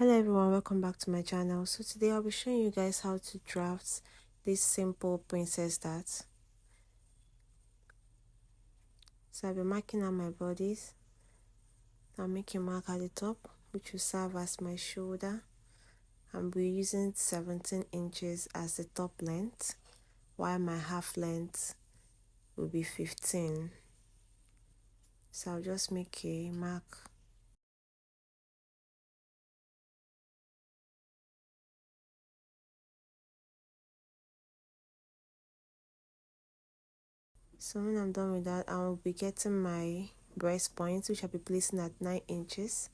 Hello everyone, welcome back to my channel. So today I'll be showing you guys how to draft this simple princess dart. So I'll be marking out my bodies. I'll make a mark at the top which will serve as my shoulder. I'll be using 17 inches as the top length, while my half length will be 15. So I'll just make a mark. So when I'm done with that, I will be getting my breast points, which I'll be placing at 9 inches.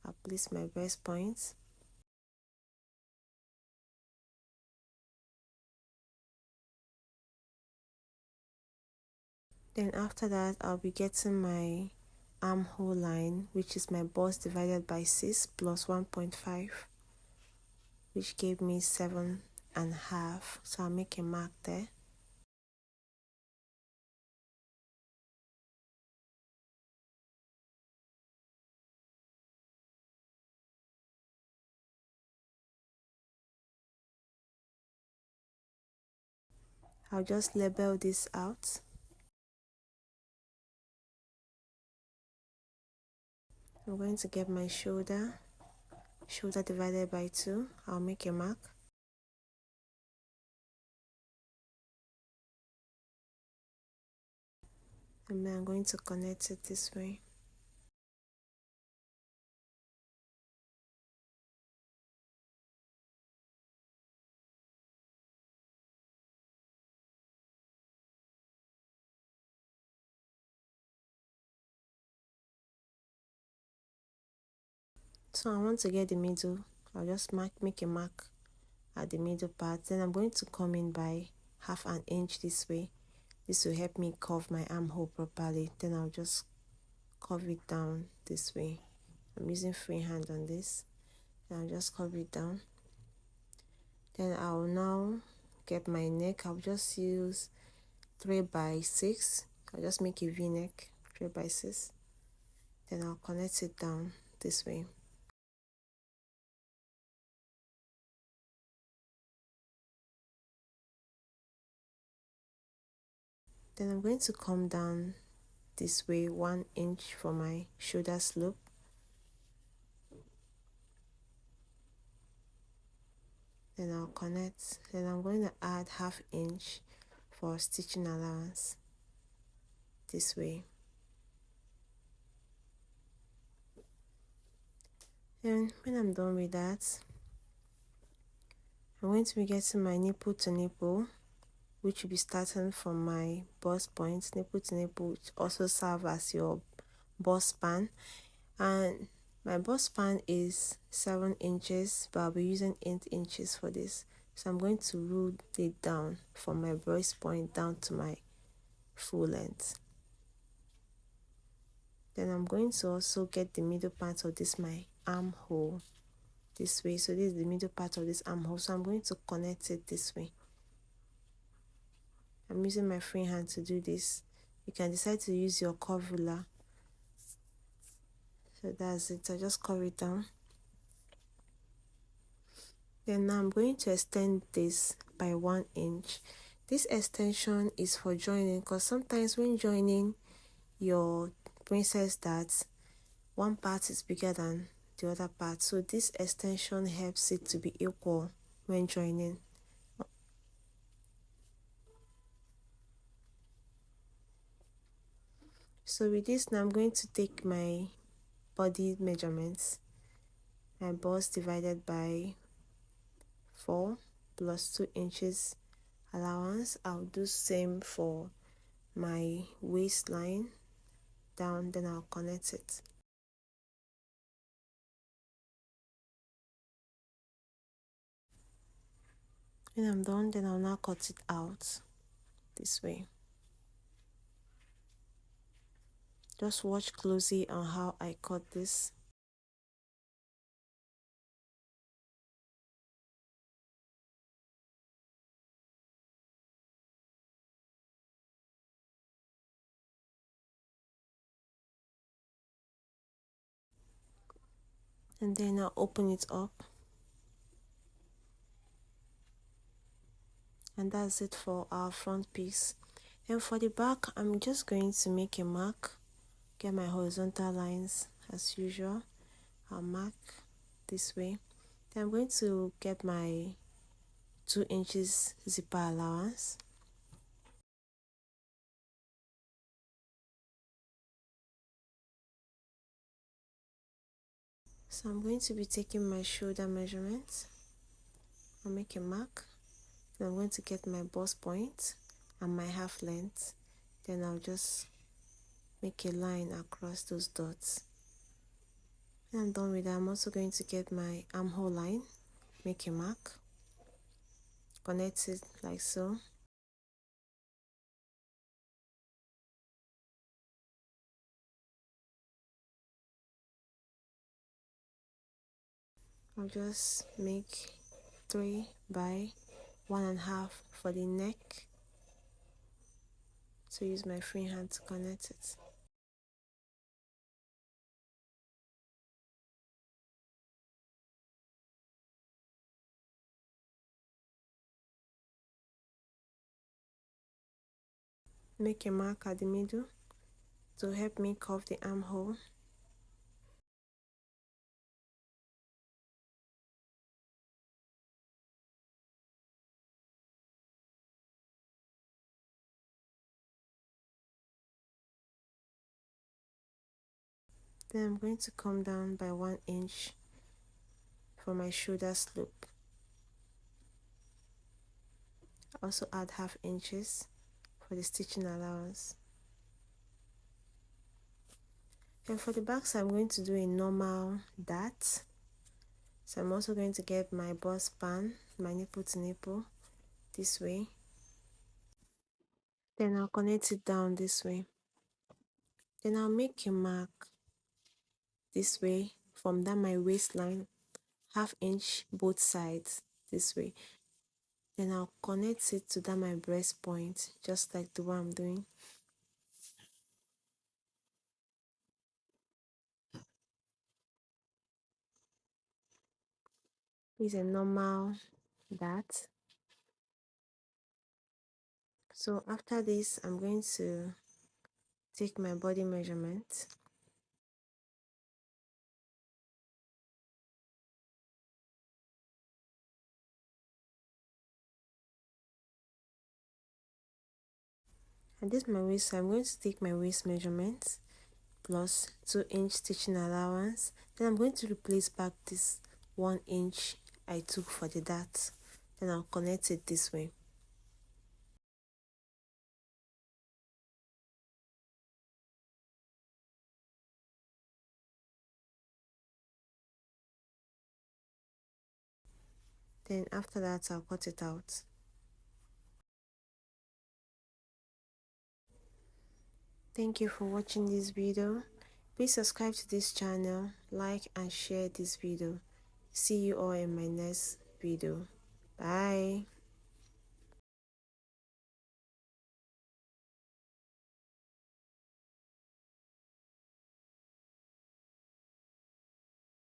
I'll place my breast points. Then after that, I'll be getting my armhole line, which is my bust divided by 6 plus 1.5, which gave me 7.5. So I'll make a mark there. I'll just label this out. I'm going to get my shoulder divided by 2. I'll make a mark. And then I'm going to connect it this way. So I want to get the middle. I'll just make a mark at the middle part. Then I'm going to come in by half an inch this way. This will help me curve my armhole properly. Then I'll just curve it down this way. I'm using free hand on this. And I'll just curve it down. Then I'll now get my neck. I'll just use 3 by 6. I'll just make a V-neck, 3 by 6. Then I'll connect it down this way. Then I'm going to come down this way 1 inch for my shoulder slope. Then I'll connect. Then I'm going to add ½ inch for stitching allowance this way. And when I'm done with that, I'm going to be getting my nipple to nipple, which will be starting from my bust point. Nipple to nipple, which also serve as your bust span. And my bust span is 7 inches, but I'll be using 8 inches for this. So I'm going to rule it down from my breast point down to my full length. Then I'm going to also get the middle part of this, my armhole, this way. So this is the middle part of this armhole. So I'm going to connect it this way. I'm using my free hand to do this. You can decide to use your curve ruler. So that's it. I just curve it down. Then now I'm going to extend this by 1 inch. This extension is for joining, because sometimes when joining your princess darts, one part is bigger than the other part. So this extension helps it to be equal when joining. So with this now, I'm going to take my body measurements. My bust divided by 4 plus 2 inches allowance. I'll do same for my waistline down, then I'll connect it. When I'm done, then I'll now cut it out this way. Just watch closely on how I cut this. and then I'll open it up, and that's it for our front piece. And for the back, I'm just going to make a mark, get my horizontal lines as usual. I'll mark this way. Then I'm going to get my 2 inches zipper allowance. So I'm going to be taking my shoulder measurement. I'll make a mark. Then I'm going to get my bust point and my half length. Then I'll just make a line across those dots. When I'm done with that, I'm also going to get my armhole line, make a mark, connect it like so. I'll just make 3 by 1.5 for the neck. So use my free hand to connect it. Make a mark at the middle to help me curve the armhole. Then I'm going to come down by 1 inch for my shoulder slope. Also add half inches for the stitching allowance. And for the back side, I'm going to do a normal dart. So I'm also going to get my bust span, my nipple to nipple, this way. Then I'll connect it down this way. Then I'll make a mark this way from down my waistline, half inch both sides this way. Then I'll connect it to down my breast point, just like the one I'm doing. It's a normal dart. So after this, I'm going to take my body measurement. And this is my waist, so I'm going to take my waist measurement plus 2 inch stitching allowance. Then I'm going to replace back this 1 inch I took for the dart. Then I'll connect it this way. Then after that, I'll cut it out. Thank you for watching this video. Please subscribe to this channel, like and share this video. See you all in my next video. Bye.